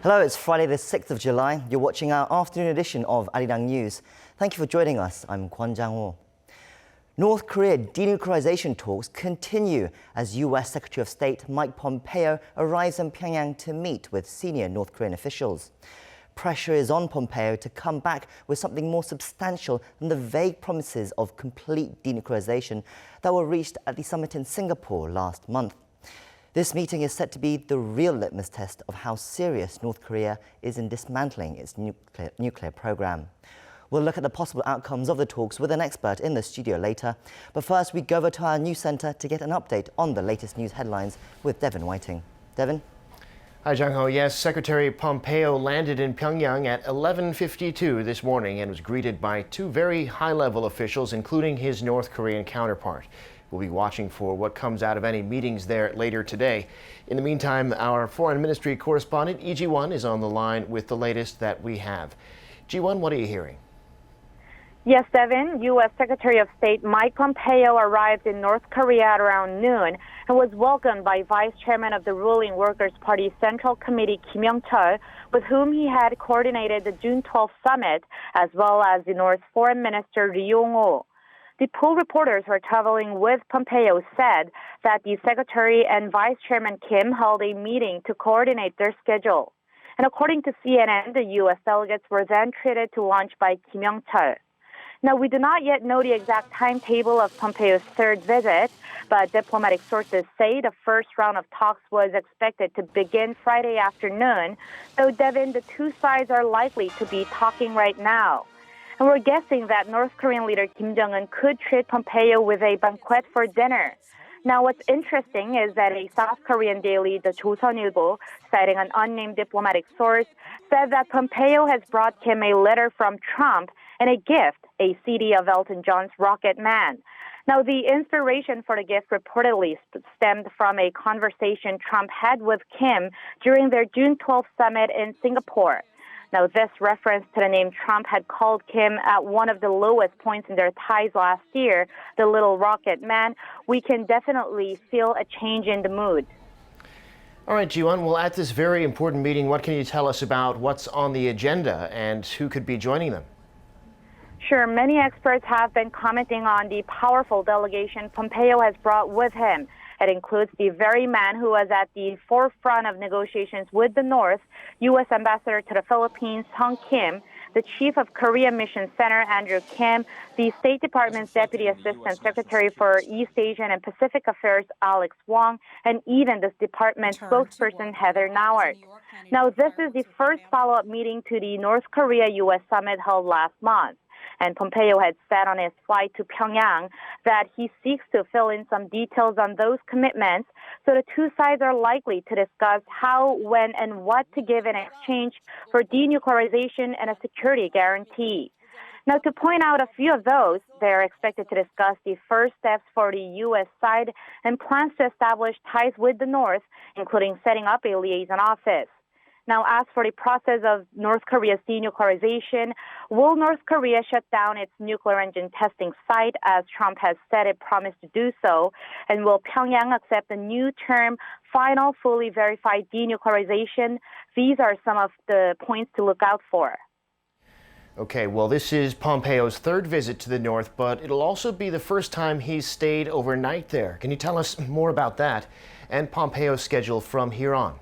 Hello, it's Friday the 6th of July. You're watching our afternoon edition of Arirang News. Thank you for joining us. I'm Kwon Jang-ho. North Korea denuclearization talks continue as U.S. Secretary of State Mike Pompeo arrives in Pyongyang to meet with senior North Korean officials. Pressure is on Pompeo to come back with something more substantial than the vague promises of complete denuclearization that were reached at the summit in Singapore last month. This meeting is set to be the real litmus test of how serious North Korea is in dismantling its nuclear program. We'll look at the possible outcomes of the talks with an expert in the studio later. But first, we go over to our news centre to get an update on the latest news headlines with Devin Whiting. Devin? Hi, Jung-ho. Yes, Secretary Pompeo landed in Pyongyang at 11:52 this morning and was greeted by two very high-level officials, including his North Korean counterpart. We'll be watching for what comes out of any meetings there later today. In the meantime, our Foreign Ministry correspondent, Lee Ji-won, is on the line with the latest that we have. Ji-won, what are you hearing? Yes, Devin. U.S. Secretary of State Mike Pompeo arrived in North Korea at around noon and was welcomed by Vice Chairman of the ruling Workers' Party Central Committee Kim Young-chol, with whom he had coordinated the June 12th summit, as well as the North Foreign Minister Ri Yong-ho. The pool reporters who are traveling with Pompeo said that the Secretary and Vice Chairman Kim held a meeting to coordinate their schedule. And according to CNN, the U.S. delegates were then treated to lunch by Kim Young-chol. Now, we do not yet know the exact timetable of Pompeo's third visit, but diplomatic sources say the first round of talks was expected to begin Friday afternoon. So, Devin, the two sides are likely to be talking right now. And we're guessing that North Korean leader Kim Jong-un could treat Pompeo with a banquet for dinner. Now, what's interesting is that a South Korean daily, the Joseonilbo, citing an unnamed diplomatic source, said that Pompeo has brought Kim a letter from Trump and a gift, a CD of Elton John's Rocket Man. Now, the inspiration for the gift reportedly stemmed from a conversation Trump had with Kim during their June 12th summit in Singapore. Now, this reference to the name Trump had called Kim at one of the lowest points in their ties last year, the little rocket man. We can definitely feel a change in the mood. All right, Ji-won, well, at this very important meeting, what can you tell us about what's on the agenda and who could be joining them? Sure, many experts have been commenting on the powerful delegation Pompeo has brought with him. It includes the very man who was at the forefront of negotiations with the North, U.S. Ambassador to the Philippines, Sung Kim, the Chief of Korea Mission Center, Andrew Kim, the State Department's Deputy Assistant Secretary for East Asian and Pacific Affairs, Alex Wong, and even this department's spokesperson, Heather Nauert. Now, this is the first follow-up meeting to the North Korea-U.S. summit held last month. And Pompeo had said on his flight to Pyongyang that he seeks to fill in some details on those commitments, so the two sides are likely to discuss how, when, and what to give in exchange for denuclearization and a security guarantee. Now, to point out a few of those, they are expected to discuss the first steps for the U.S. side and plans to establish ties with the North, including setting up a liaison office. Now, as for the process of North Korea's denuclearization, will North Korea shut down its nuclear engine testing site, as Trump has said it promised to do so? And will Pyongyang accept the new term, final fully verified denuclearization? These are some of the points to look out for. Okay, well, this is Pompeo's third visit to the North, but it'll also be the first time he's stayed overnight there. Can you tell us more about that and Pompeo's schedule from here on?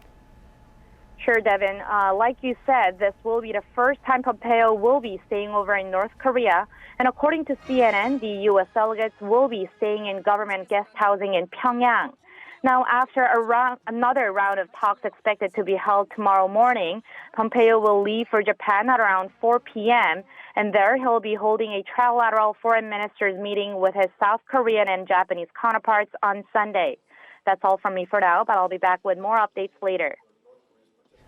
Sure, Devin. Like you said, this will be the first time Pompeo will be staying over in North Korea. And according to CNN, the U.S. delegates will be staying in government guest housing in Pyongyang. Now, after another round of talks expected to be held tomorrow morning, Pompeo will leave for Japan at around 4 p.m. And there he'll be holding a trilateral foreign ministers meeting with his South Korean and Japanese counterparts on Sunday. That's all from me for now, but I'll be back with more updates later.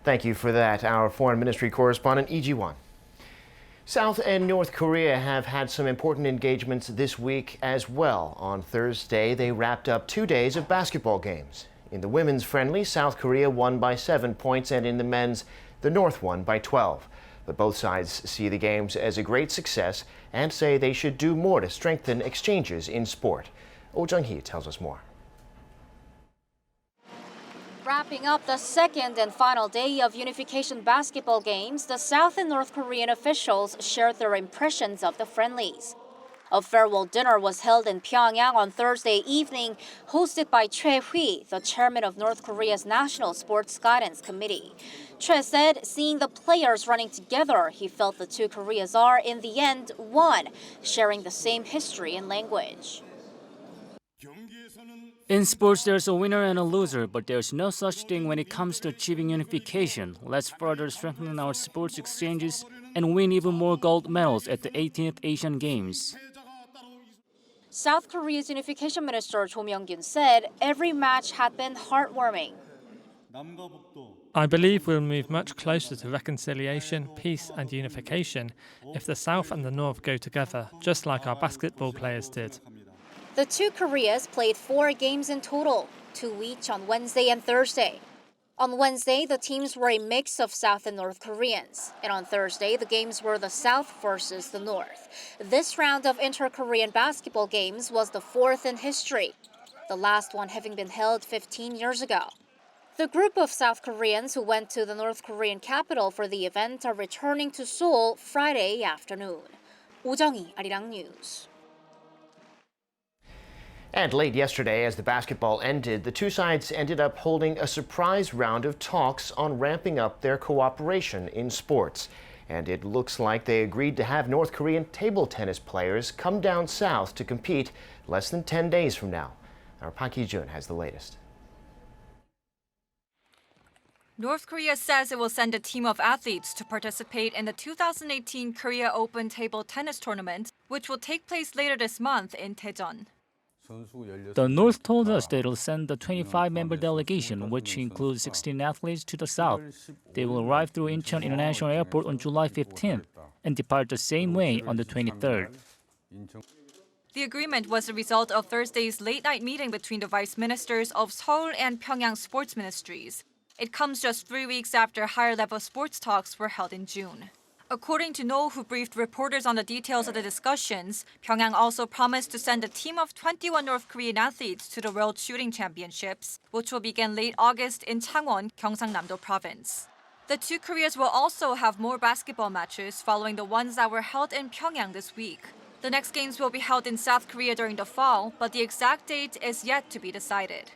Thank you for that, our Foreign Ministry correspondent, Lee Ji-won. South and North Korea have had some important engagements this week as well. On Thursday, they wrapped up 2 days of basketball games. In the women's friendly, South Korea won by 7 points, and in the men's, the North won by 12. But both sides see the games as a great success and say they should do more to strengthen exchanges in sport. Oh Jung-hee tells us more. Wrapping up the second and final day of unification basketball games, the South and North Korean officials shared their impressions of the friendlies. A farewell dinner was held in Pyongyang on Thursday evening, hosted by Choi Hui, the chairman of North Korea's National Sports Guidance Committee. Choi said, seeing the players running together, he felt the two Koreas are, in the end, one, sharing the same history and language. In sports, there's a winner and a loser, but there's no such thing when it comes to achieving unification. Let's further strengthen our sports exchanges and win even more gold medals at the 18th Asian Games. South Korea's unification minister Jo Myung-kyun said every match had been heartwarming. I believe we'll move much closer to reconciliation, peace and unification if the South and the North go together, just like our basketball players did. The two Koreas played 4 games in total, 2 each on Wednesday and Thursday. On Wednesday, the teams were a mix of South and North Koreans. And on Thursday, the games were the South versus the North. This round of inter-Korean basketball games was the 4th in history, the last one having been held 15 years ago. The group of South Koreans who went to the North Korean capital for the event are returning to Seoul Friday afternoon. 오정희, Arirang News. And late yesterday, as the basketball ended, the two sides ended up holding a surprise round of talks on ramping up their cooperation in sports. And it looks like they agreed to have North Korean table tennis players come down south to compete less than 10 days from now. Our Park Hee-jun has the latest. North Korea says it will send a team of athletes to participate in the 2018 Korea Open Table Tennis Tournament, which will take place later this month in Daejeon. The North told us they will send a 25-member delegation, which includes 16 athletes, to the south. They will arrive through Incheon International Airport on July 15th and depart the same way on the 23rd. The agreement was the result of Thursday's late-night meeting between the vice ministers of Seoul and Pyongyang sports ministries. It comes just 3 weeks after higher-level sports talks were held in June. According to No, who briefed reporters on the details of the discussions, Pyongyang also promised to send a team of 21 North Korean athletes to the World Shooting Championships, which will begin late August in Changwon, Gyeongsangnam-do Province. The two Koreas will also have more basketball matches following the ones that were held in Pyongyang this week. The next games will be held in South Korea during the fall, but the exact date is yet to be decided.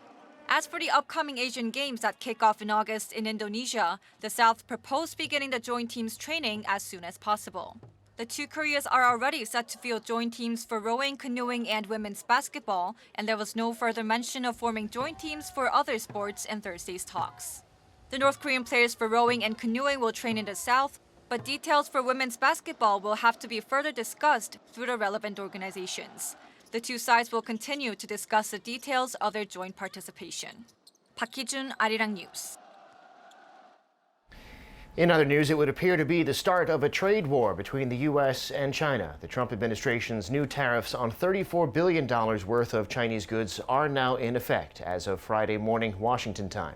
As for the upcoming Asian Games that kick off in August in Indonesia, the South proposed beginning the joint teams training as soon as possible. The two Koreas are already set to field joint teams for rowing, canoeing, and women's basketball, and there was no further mention of forming joint teams for other sports in Thursday's talks. The North Korean players for rowing and canoeing will train in the South, but details for women's basketball will have to be further discussed through the relevant organizations. The two sides will continue to discuss the details of their joint participation. Park Hee-jun, Arirang News. In other news, it would appear to be the start of a trade war between the U.S. and China. The Trump administration's new tariffs on $34 billion worth of Chinese goods are now in effect as of Friday morning, Washington time.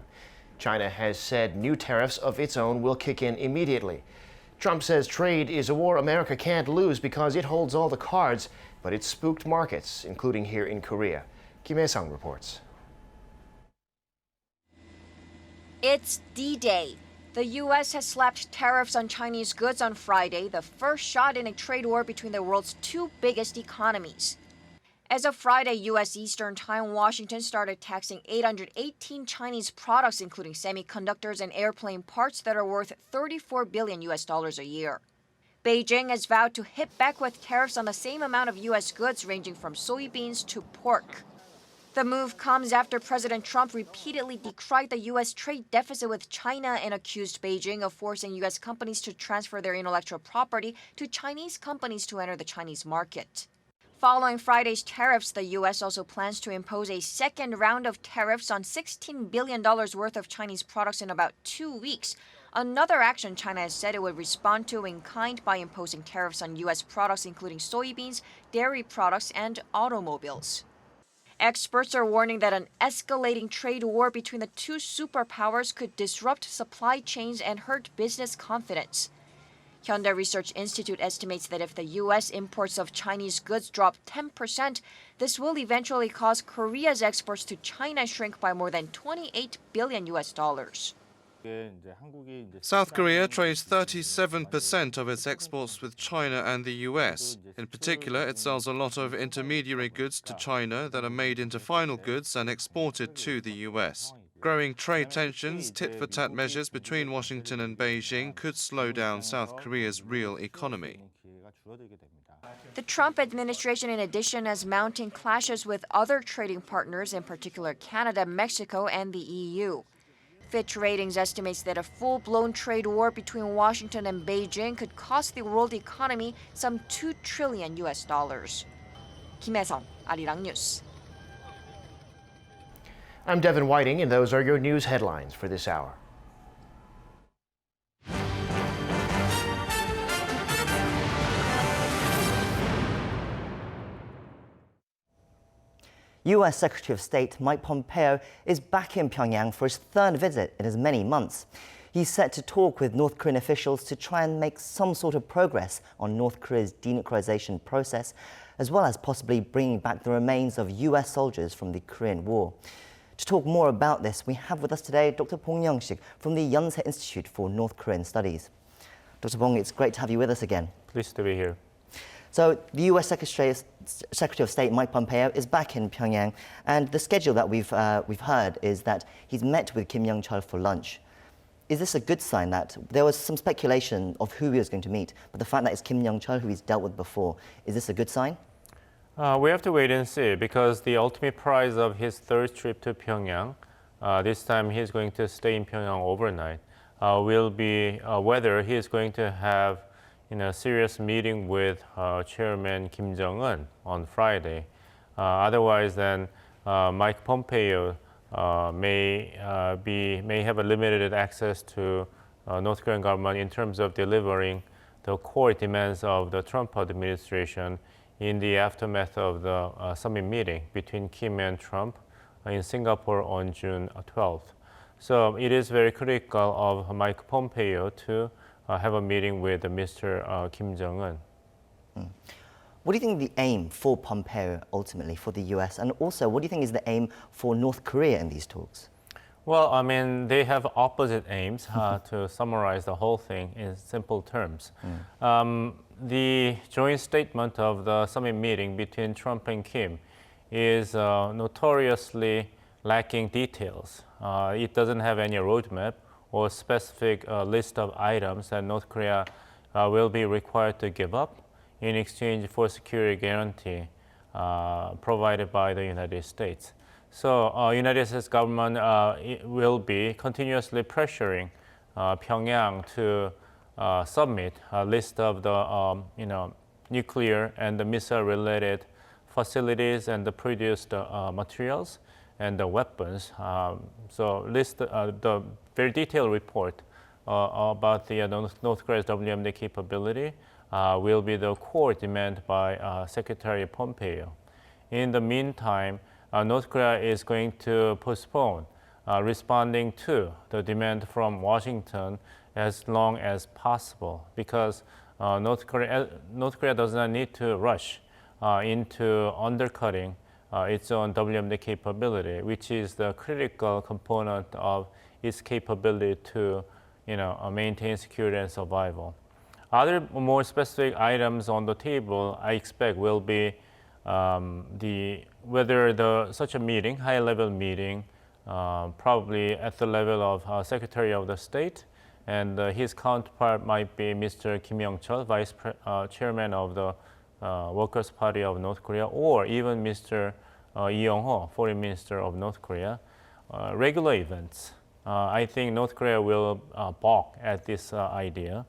China has said new tariffs of its own will kick in immediately. Trump says trade is a war America can't lose because it holds all the cards, but it's spooked markets, including here in Korea. Kim Hae-sung reports. It's D-Day. The U.S. has slapped tariffs on Chinese goods on Friday, the first shot in a trade war between the world's two biggest economies. As of Friday, U.S. Eastern Time, Washington started taxing 818 Chinese products, including semiconductors and airplane parts that are worth $34 billion a year. Beijing has vowed to hit back with tariffs on the same amount of U.S. goods ranging from soybeans to pork. The move comes after President Trump repeatedly decried the U.S. trade deficit with China and accused Beijing of forcing U.S. companies to transfer their intellectual property to Chinese companies to enter the Chinese market. Following Friday's tariffs, the U.S. also plans to impose a second round of tariffs on $16 billion worth of Chinese products in about 2 weeks. Another action China has said it would respond to in kind by imposing tariffs on U.S. products including soybeans, dairy products, and automobiles. Experts are warning that an escalating trade war between the two superpowers could disrupt supply chains and hurt business confidence. Hyundai Research Institute estimates that if the U.S. imports of Chinese goods drop 10%, this will eventually cause Korea's exports to China shrink by more than $28 billion. South Korea trades 37% of its exports with China and the US. In particular, it sells a lot of intermediary goods to China that are made into final goods and exported to the US. Growing trade tensions, tit-for-tat measures between Washington and Beijing could slow down South Korea's real economy. The Trump administration, in addition, has mounting clashes with other trading partners, in particular Canada, Mexico, and the EU. Fitch Ratings estimates that a full-blown trade war between Washington and Beijing could cost the world economy some $2 trillion. 김혜성, Arirang News. I'm Devin Whiting, and those are your news headlines for this hour. U.S. Secretary of State Mike Pompeo is back in Pyongyang for his third visit in as many months. He's set to talk with North Korean officials to try and make some sort of progress on North Korea's denuclearization process, as well as possibly bringing back the remains of U.S. soldiers from the Korean War. To talk more about this, we have with us today Dr. Bong Young-sik from the Yonsei Institute for North Korean Studies. Dr. Bong, it's great to have you with us again. Pleased to be here. So the U.S. Secretary of State Mike Pompeo is back in Pyongyang, and the schedule that we've heard is that he's met with Kim Young-chul for lunch. Is this a good sign? That there was some speculation of who he was going to meet, but the fact that it's Kim Young-chul, who he's dealt with before, is this a good sign? We have to wait and see, because the ultimate prize of his third trip to Pyongyang, this time he's going to stay in Pyongyang overnight, will be whether he is going to have a serious meeting with Chairman Kim Jong-un on Friday. Otherwise, then Mike Pompeo may have a limited access to North Korean government in terms of delivering the core demands of the Trump administration in the aftermath of the summit meeting between Kim and Trump in Singapore on June 12th. So it is very critical of Mike Pompeo to have a meeting with Mr. Kim Jong-un. What do you think the aim for Pompeo ultimately for the US, and also what do you think is the aim for North Korea in these talks? Well, I mean, they have opposite aims, to summarize the whole thing in simple terms. The joint statement of the summit meeting between Trump and Kim is notoriously lacking details. It doesn't have any roadmap or specific list of items that North Korea will be required to give up in exchange for security guarantee provided by the United States. So United States government will be continuously pressuring Pyongyang to submit a list of the nuclear and the missile-related facilities and the produced materials and the weapons. So list the very detailed report about the North Korea's WMD capability will be the core demand by Secretary Pompeo. In the meantime, North Korea is going to postpone responding to the demand from Washington as long as possible, because North Korea does not need to rush into undercutting its own WMD capability, which is the critical component of its capability to maintain security and survival. Other more specific items on the table, I expect, will be whether such a meeting, high-level meeting, probably at the level of Secretary of the State, and his counterpart might be Mr. Kim Young-chul, Vice Chairman of the Workers' Party of North Korea, or even Mr. Lee Yong-ho, Foreign Minister of North Korea. Regular events. I think North Korea will balk at this idea.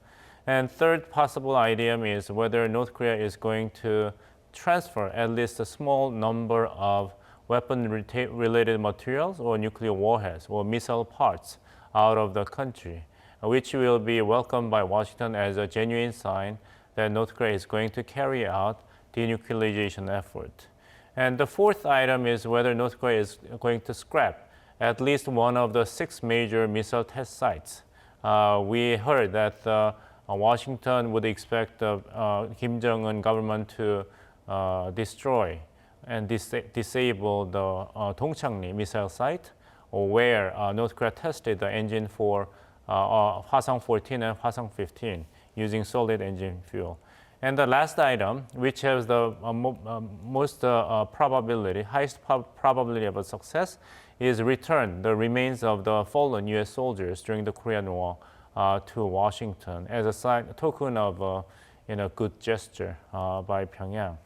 And third possible idea is whether North Korea is going to transfer at least a small number of weapon-related materials or nuclear warheads or missile parts out of the country, which will be welcomed by Washington as a genuine sign that North Korea is going to carry out denuclearization effort. And the fourth item is whether North Korea is going to scrap at least one of the 6 major missile test sites. We heard that Washington would expect the Kim Jong-un government to destroy and disable the Dongchangri missile site, or where North Korea tested the engine for Hwasong 14 and Hwasong 15 using solid engine fuel. And the last item, which has the most probability, highest probability of a success, is return the remains of the fallen U.S. soldiers during the Korean War to Washington as a sign, a token of good gesture by Pyongyang.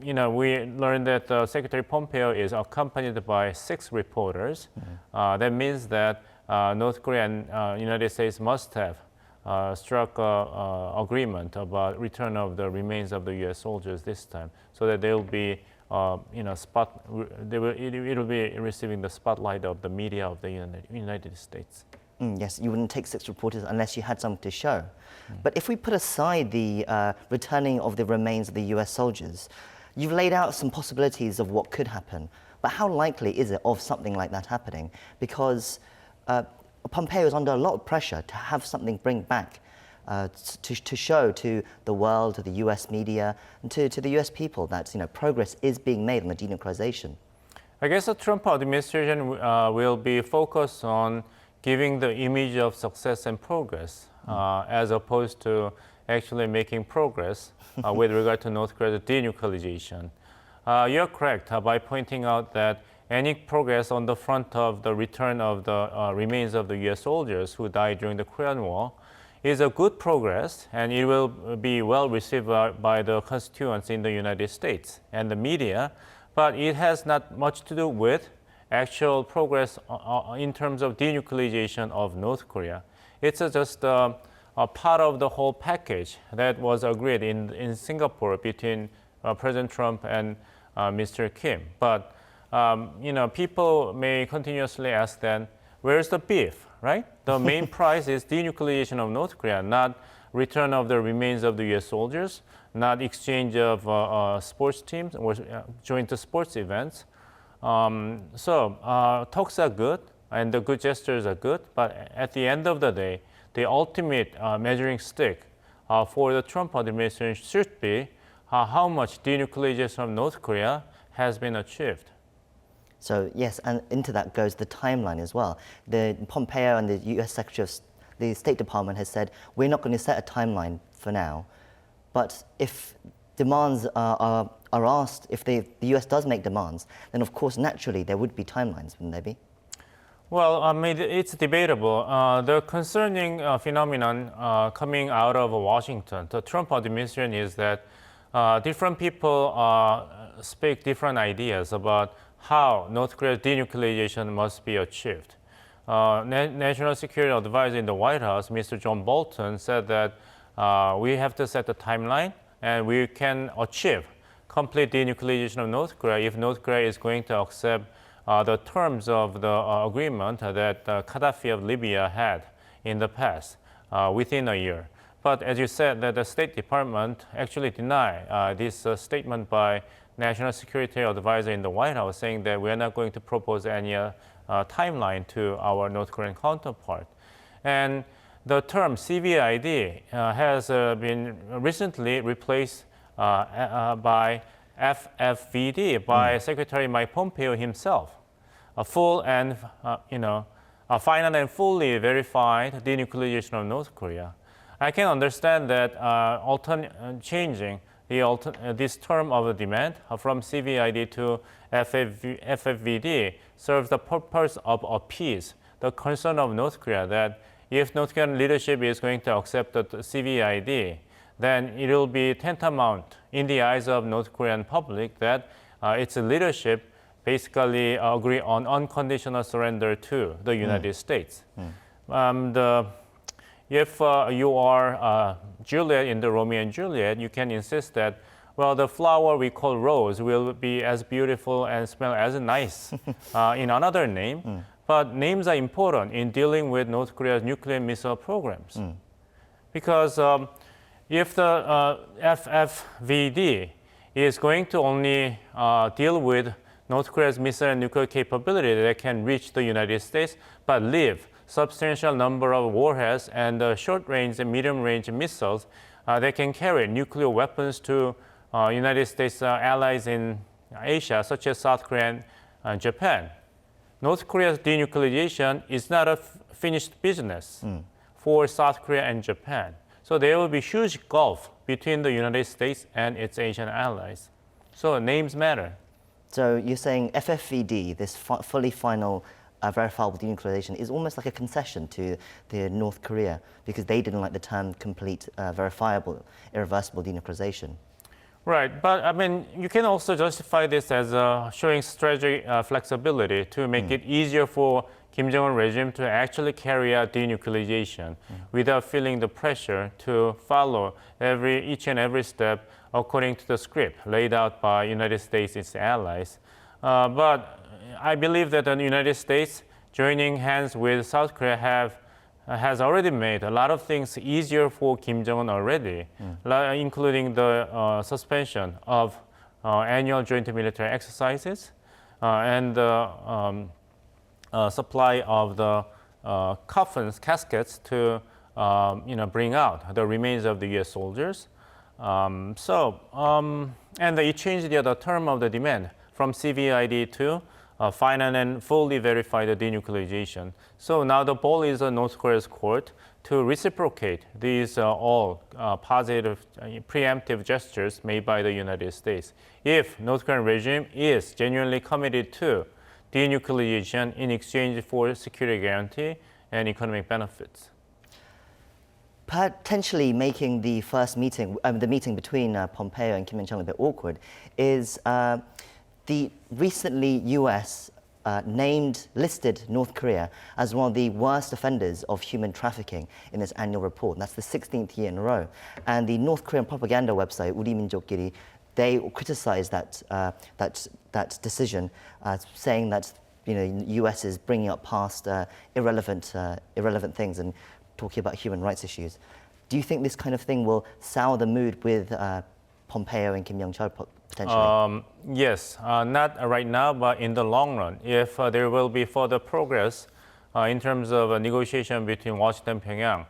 We learned that Secretary Pompeo is accompanied by 6 reporters. That means that North Korea and United States must have struck an agreement about return of the remains of the U.S. soldiers this time, so that they'll be, it'll be receiving the spotlight of the media of the United States. Yes, you wouldn't take 6 reporters unless you had something to show. But if we put aside the returning of the remains of the US soldiers, you've laid out some possibilities of what could happen. But how likely is it of something like that happening? Because Pompeo is under a lot of pressure to have something bring back to show to the world, to the US media, and to the US people that progress is being made on the denuclearization. I guess the Trump administration will be focused on giving the image of success and progress, as opposed to actually making progress with regard to North Korea's denuclearization. You're correct by pointing out that any progress on the front of the return of the remains of the U.S. soldiers who died during the Korean War is a good progress, and it will be well received by the constituents in the United States and the media, but it has not much to do with actual progress in terms of denuclearization of North Korea. It's just a part of the whole package that was agreed in Singapore between President Trump and Mr. Kim. But people may continuously ask then, where's the beef, right? The main prize is denuclearization of North Korea, not return of the remains of the U.S. soldiers, not exchange of sports teams or joint sports events. Talks are good and the good gestures are good, but at the end of the day, the ultimate measuring stick for the Trump administration should be how much denuclearization of North Korea has been achieved. So yes, and into that goes the timeline as well. The Pompeo and the U.S. Secretary of the State Department has said, we're not going to set a timeline for now, but if demands are asked, if the US does make demands, then of course naturally there would be timelines, wouldn't there be? Well, it's debatable. The concerning phenomenon coming out of Washington, the Trump administration, is that different people speak different ideas about how North Korea's denuclearization must be achieved. National Security Advisor in the White House, Mr. John Bolton, said that we have to set a timeline and we can achieve complete denuclearization of North Korea if North Korea is going to accept the terms of the agreement that Gaddafi of Libya had in the past within a year. But as you said, that the State Department actually denied this statement by National Security Advisor in the White House, saying that we are not going to propose any timeline to our North Korean counterpart. And the term CVID has been recently replaced by FFVD by Secretary Mike Pompeo himself. A full and a final and fully verified denuclearization of North Korea. I can understand that changing this term of demand from CVID to FFVD serves the purpose of appease the concern of North Korea that if North Korean leadership is going to accept the CVID, then it will be tantamount in the eyes of North Korean public that its leadership basically agree on unconditional surrender to the United States. If you are Juliet in the Romeo and Juliet, you can insist that, well, the flower we call rose will be as beautiful and smell as nice in another name. But names are important in dealing with North Korea's nuclear missile programs. Because if the FFVD is going to only deal with North Korea's missile and nuclear capability that can reach the United States, but leave substantial number of warheads and short-range and medium-range missiles that can carry nuclear weapons to United States allies in Asia, such as South Korea and Japan. North Korea's denuclearization is not a finished business for South Korea and Japan. So there will be huge gulf between the United States and its Asian allies. So names matter. So you're saying FFVD, this fully final verifiable denuclearization, is almost like a concession to the North Korea because they didn't like the term complete, verifiable, irreversible denuclearization. Right, but I mean, you can also justify this as showing strategic flexibility to make it easier for Kim Jong-un regime to actually carry out denuclearization without feeling the pressure to follow each and every step according to the script laid out by United States and its allies. But I believe that the United States joining hands with South Korea has already made a lot of things easier for Kim Jong-un already, including the suspension of annual joint military exercises and the supply of the caskets to bring out the remains of the U.S. soldiers. And it changed the term of the demand from CVID to final and fully verified denuclearization. So now the ball is on North Korea's court to reciprocate these all positive preemptive gestures made by the United States. If North Korean regime is genuinely committed to denuclearization in exchange for security guarantee and economic benefits. Potentially making the first meeting, the meeting between Pompeo and Kim Jong-un a bit awkward, is the recently US listed North Korea as one of the worst offenders of human trafficking in its annual report. And that's the 16th year in a row. And the North Korean propaganda website, 우리 민족끼리, they criticized that decision, saying that US is bringing up past irrelevant things and talking about human rights issues. Do you think this kind of thing will sour the mood with Pompeo and Kim Jong-chol potentially? Yes, not right now, but in the long run, if there will be further progress in terms of a negotiation between Washington and Pyongyang,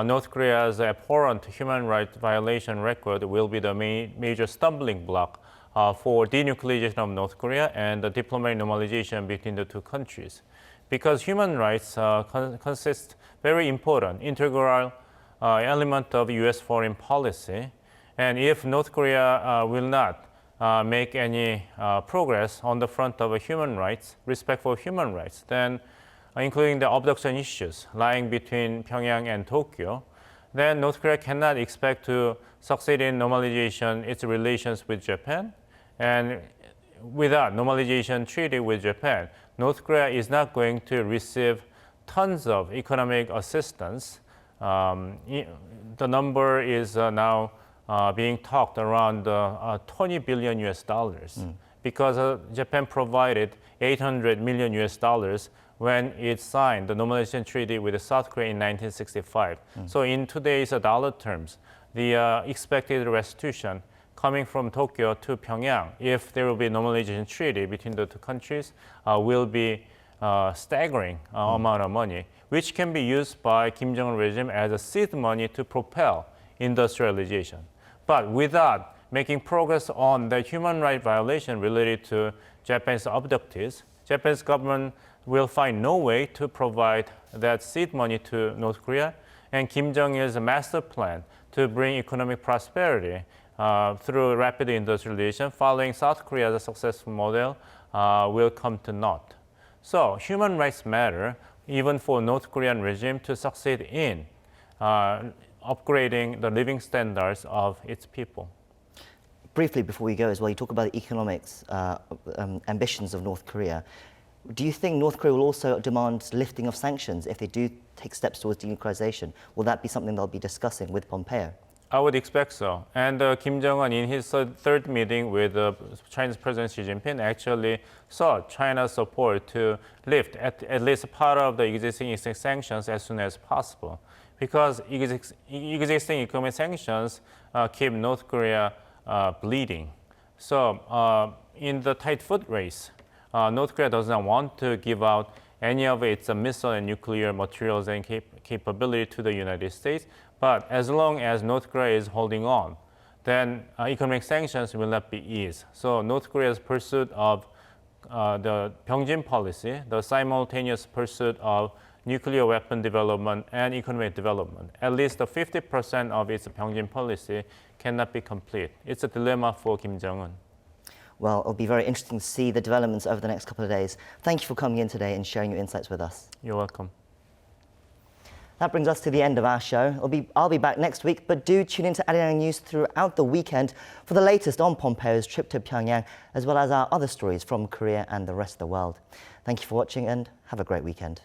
North Korea's abhorrent human rights violation record will be the major stumbling block for denuclearization of North Korea and the diplomatic normalization between the two countries. Because human rights consist very important, integral element of U.S. foreign policy. And if North Korea will not make any progress on the front of human rights, respect for human rights, then including the abduction issues lying between Pyongyang and Tokyo, then North Korea cannot expect to succeed in normalization its relations with Japan. And without normalization treaty with Japan, North Korea is not going to receive tons of economic assistance. The number is now being talked around 20 billion US dollars because Japan provided 800 million US dollars when it signed the normalization treaty with South Korea in 1965. So in today's dollar terms, the expected restitution coming from Tokyo to Pyongyang, if there will be a normalization treaty between the two countries, will be staggering amount of money, which can be used by Kim Jong-un regime as a seed money to propel industrialization. But without making progress on the human rights violation related to Japanese abductees, Japanese government will find no way to provide that seed money to North Korea, and Kim Jong-il's master plan to bring economic prosperity through rapid industrialization following South Korea's successful model will come to naught. So human rights matter even for North Korean regime to succeed in upgrading the living standards of its people. Briefly before we go as well, you talk about the economics ambitions of North Korea. Do you think North Korea will also demand lifting of sanctions if they do take steps towards denuclearization? Will that be something they'll be discussing with Pompeo? I would expect so. And Kim Jong-un, in his third meeting with Chinese President Xi Jinping, actually sought China's support to lift at least part of the existing sanctions as soon as possible. Because existing economic sanctions keep North Korea bleeding. So in the tight foot race, North Korea does not want to give out any of its missile and nuclear materials and capability to the United States. But as long as North Korea is holding on, then economic sanctions will not be eased. So North Korea's pursuit of the Pyongyang policy, the simultaneous pursuit of nuclear weapon development and economic development, at least 50% of its Pyongyang policy cannot be complete. It's a dilemma for Kim Jong-un. Well, it'll be very interesting to see the developments over the next couple of days. Thank you for coming in today and sharing your insights with us. You're welcome. That brings us to the end of our show. I'll be back next week, but do tune into Arirang News throughout the weekend for the latest on Pompeo's trip to Pyongyang, as well as our other stories from Korea and the rest of the world. Thank you for watching and have a great weekend.